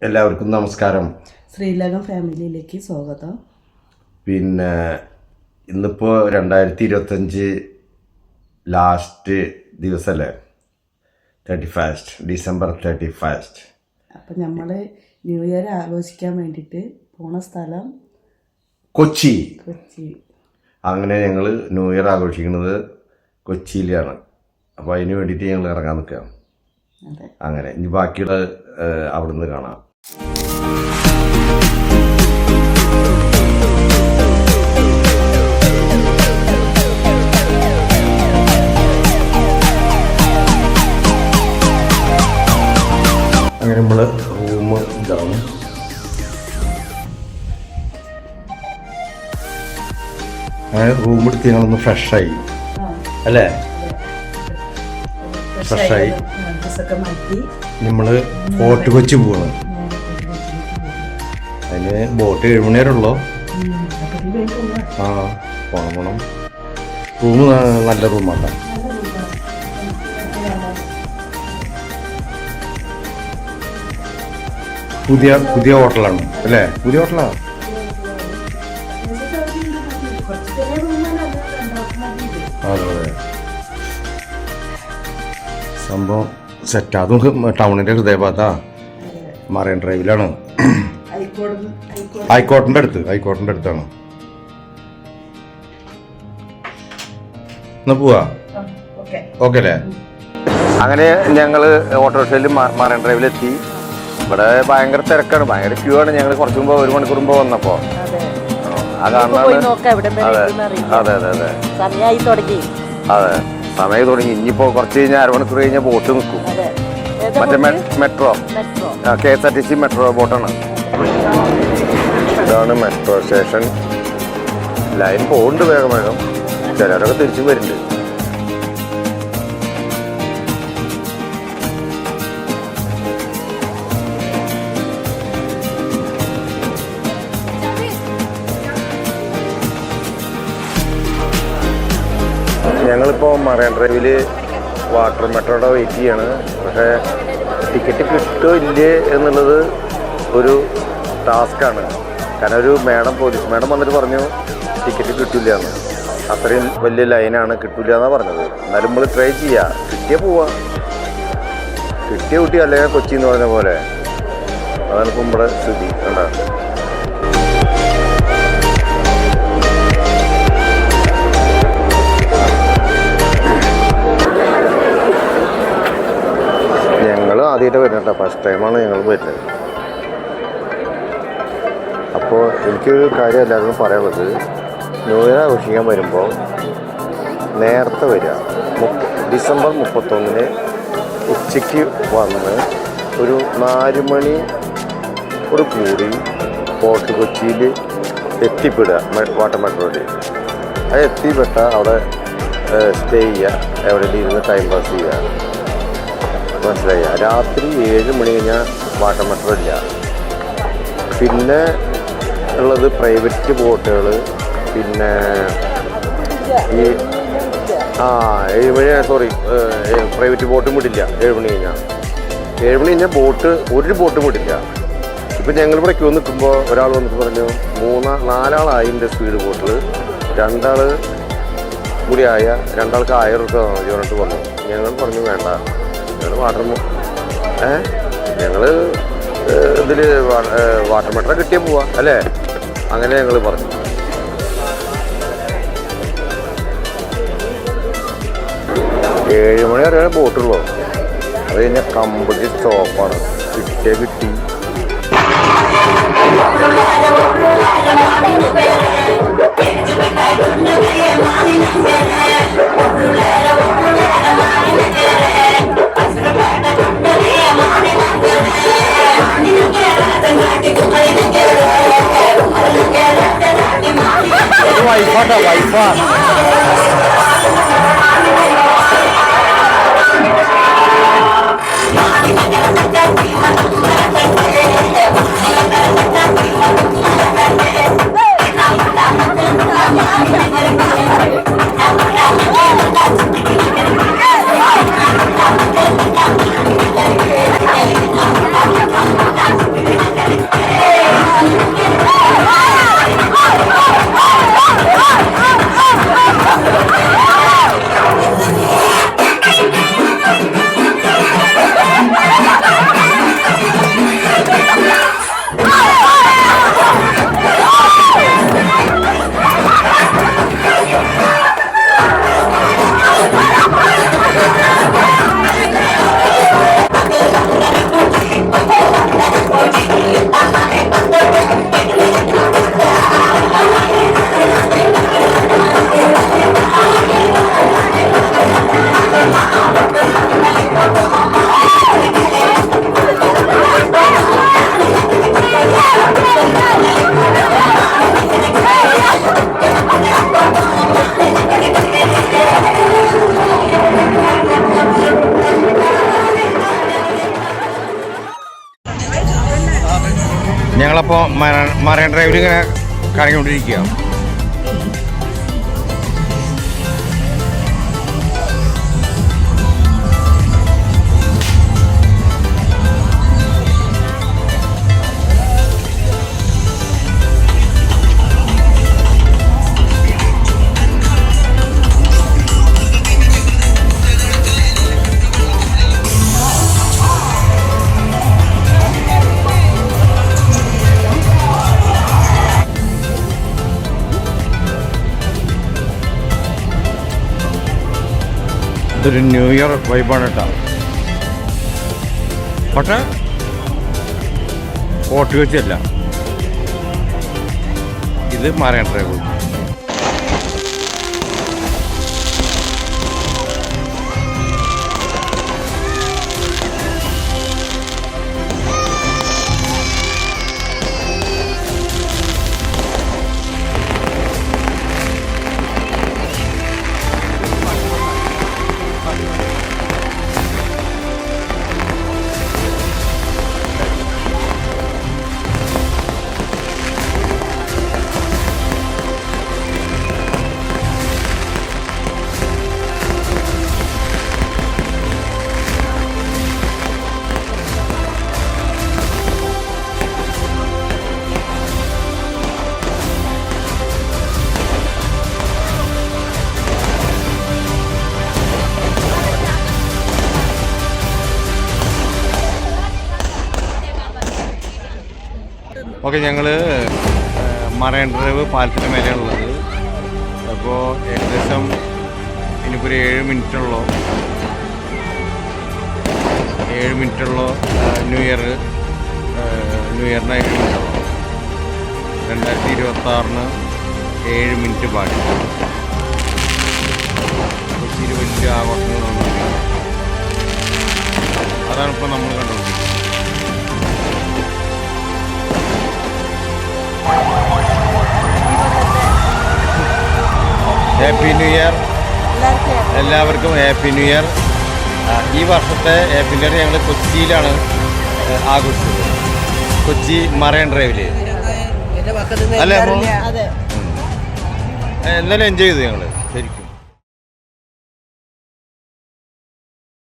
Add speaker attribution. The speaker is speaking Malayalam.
Speaker 1: എല്ലാവർക്കും നമസ്കാരം.
Speaker 2: ശ്രീലകം ഫാമിലിയിലേക്ക് സ്വാഗതം.
Speaker 1: പിന്നെ ഇന്നിപ്പോൾ 2025 ലാസ്റ്റ് ദിവസമല്ലേ, 31 ഡിസംബർ 31.
Speaker 2: അപ്പം നമ്മൾ ന്യൂ ഇയർ ആഘോഷിക്കാൻ വേണ്ടിയിട്ട് പോണ സ്ഥലം
Speaker 1: കൊച്ചി.
Speaker 2: കൊച്ചി.
Speaker 1: അങ്ങനെ ഞങ്ങൾ ന്യൂ ഇയർ ആഘോഷിക്കുന്നത് കൊച്ചിയിലാണ്. അപ്പോൾ അതിന് വേണ്ടിയിട്ട് ഞങ്ങൾ ഇറങ്ങാൻ നിൽക്കുകയാണ്. അങ്ങനെ ഇനി ബാക്കിയുള്ള അവിടെ നിന്ന് കാണാം. അങ്ങനെ നമ്മൾ റൂം ഇതാണ്. അങ്ങനെ റൂം എടുത്ത് ഞങ്ങളൊന്ന് ഫ്രഷായി അല്ലേ, ഫ്രഷായി നമ്മൾ ഫോർട്ട് കൊച്ചി പോകണം. അതിന് ബോട്ട് 7 മണി വരെ ഉള്ളൂ. പോണം. റൂം നല്ല റൂമാണ്. പുതിയ ഹോട്ടലാണ് അല്ലേ, പുതിയ ഹോട്ടലാണ്. അതെ സംഭവം സെറ്റ്. അതും ടൗണിൻ്റെ ഹൃദയഭാഗത്താ, മറൈൻ ഡ്രൈവിലാണ്. ഹൈക്കോർട്ടിൻ്റെ അടുത്താണ്. എന്നാ പോവാ, ഓക്കെ അല്ലേ. അങ്ങനെ ഞങ്ങൾ ഓട്ടോറിക്ഷയിൽ മറൈൻ ഡ്രൈവിലെത്തി. ഇവിടെ ഭയങ്കര തിരക്കാണ്, ഭയങ്കര ക്യൂ ആണ്. ഞങ്ങൾ കുറച്ച് മുമ്പ് 1 മണിക്കൂർ മുമ്പ് വന്നപ്പോൾ അതെ സമയം തുടങ്ങി. ഇനിയിപ്പോൾ കുറച്ച് കഴിഞ്ഞാൽ 1/2 മണിക്കൂർ കഴിഞ്ഞാൽ ബോട്ട് നിൽക്കും. മറ്റേ മെട്രോ KSRTC മെട്രോ ബോട്ടാണ്. ഇതാണ് മെട്രോ സ്റ്റേഷൻ. ലൈൻ പോകുന്നുണ്ട് വേഗം. ചിലരൊക്കെ തിരിച്ചും വരുന്നുണ്ട്. ഞങ്ങളിപ്പോൾ മറൈൻ ഡ്രൈവിൽ വാട്ടർ മെട്രോയുടെ വെയിറ്റ് ചെയ്യാണ്. പക്ഷേ ടിക്കറ്റ് കിട്ടുമോ ഇല്ലേ എന്നുള്ളത് ഒരു ടാസ്ക്കാണ്. കാരണം ഒരു പോലീസ് മാഡം വന്നിട്ട് പറഞ്ഞു ടിക്കറ്റ് കിട്ടില്ല എന്ന്. അത്രയും വലിയ ലൈനാണ്, കിട്ടില്ല എന്നാണ് പറഞ്ഞത്. എന്നാലും നമ്മൾ ട്രൈ ചെയ്യുക, കിട്ടിയാൽ പോവാ. കിട്ടിയ കുട്ടി അല്ലെങ്കിൽ കൊച്ചി എന്ന് പറഞ്ഞ പോലെ. അതാണ് ഇപ്പം നമ്മുടെ സ്ഥിതി. കണ്ടോ, ആദ്യമായിട്ട് വരുന്നുണ്ട്. ഫസ്റ്റ് ടൈമാണ് ഞങ്ങൾ വരുന്നത്. അപ്പോൾ എനിക്കൊരു കാര്യം എല്ലാവരും പറയാനുള്ളത്, ന്യൂ ഇയർ ആഘോഷിക്കാൻ വരുമ്പോൾ നേരത്തെ വരിക. ഡിസംബർ 31 ഉച്ചയ്ക്ക് വന്ന് ഒരു 4 മണി കൂടി ഫോർട്ട് കൊച്ചിയിൽ എത്തിപ്പെടുക. വാട്ടർ മെട്രോയിൽ അത് എത്തിപ്പെട്ട അവിടെ സ്റ്റേ ചെയ്യുക, എവിടെയെങ്കിലും ഇരുന്ന് ടൈം പാസ് ചെയ്യുക. മനസ്സിലായി. രാത്രി 7 മണി കഴിഞ്ഞാൽ വാട്ടർ മെട്രോ ഇല്ല. പിന്നെ ഉള്ളത് പ്രൈവറ്റ് ബോട്ടുകൾ. പിന്നെ ഈ 7 മണി പ്രൈവറ്റ് ബോട്ടും വിടില്ല. 7 മണി കഴിഞ്ഞാൽ ഒരു ബോട്ടും വിടില്ല. ഇപ്പം ഞങ്ങളിവിടെ ക്യൂ നിൽക്കുമ്പോൾ ഒരാൾ വന്നിട്ട് പറഞ്ഞു 4 എൻ്റെ സ്പീഡ് ബോട്ടിൽ 2 കൂടി ആയ 2 ആൾക്ക് 1000 രൂപ മതി പറഞ്ഞിട്ട് പറഞ്ഞു. ഞങ്ങൾ പറഞ്ഞു വേണ്ട, ഞങ്ങൾ ഇതിൽ വാട്ടർ മെട്രോ കിട്ടിയാൽ പോവാ അല്ലേ. അങ്ങനെ ഞങ്ങൾ പറഞ്ഞു. ഏഴ് മണി വരെ ബോട്ടുള്ളൂ. അത് കഴിഞ്ഞാൽ കംപ്ലീറ്റ് സ്റ്റോപ്പാണ്. കിട്ടി. വൈഫാ ഞങ്ങളപ്പോൾ മറൈൻ ഡ്രൈവിൽ ഇങ്ങനെ കറങ്ങിക്കൊണ്ടിരിക്കുക. ഇതൊരു ന്യൂ ഇയർ വൈബാണ് കേട്ടോ. പക്ഷേ ഫോർട്ട് കൊച്ചിയല്ല, ഇത് മറൈൻ ഡ്രൈവ്. ഓക്കെ, ഞങ്ങൾ മറൈൻ ഡ്രൈവ് പാലത്തിൻ്റെ മേലെയാണുള്ളത്. അപ്പോൾ ഏകദേശം ഇനിയിപ്പോൾ ഒരു 7 മിനിറ്റുള്ളൂ ന്യൂ ഇയറിന് 7 മിനിറ്റുള്ളൂ. 2026 7 മിനിറ്റ് ബാക്കി. കൊച്ചിയിൽ വലിയ ആഘോഷങ്ങൾ നടന്നില്ല. അതാണ് ഇപ്പോൾ നമ്മൾ കണ്ടുകൊണ്ടിരിക്കുന്നത്. ഹാപ്പി ന്യൂ ഇയർ എല്ലാവർക്കും. Happy new year. ഈ വർഷത്തെ ഹാപ്പി ന്യൂ ഇയർ ഞങ്ങൾ കൊച്ചിയിലാണ് ആഘോഷിച്ചത്. കൊച്ചി മറൈൻ ഡ്രൈവിൽ അല്ലേ? എന്തായാലും എൻജോയ് ചെയ്തു ഞങ്ങൾ.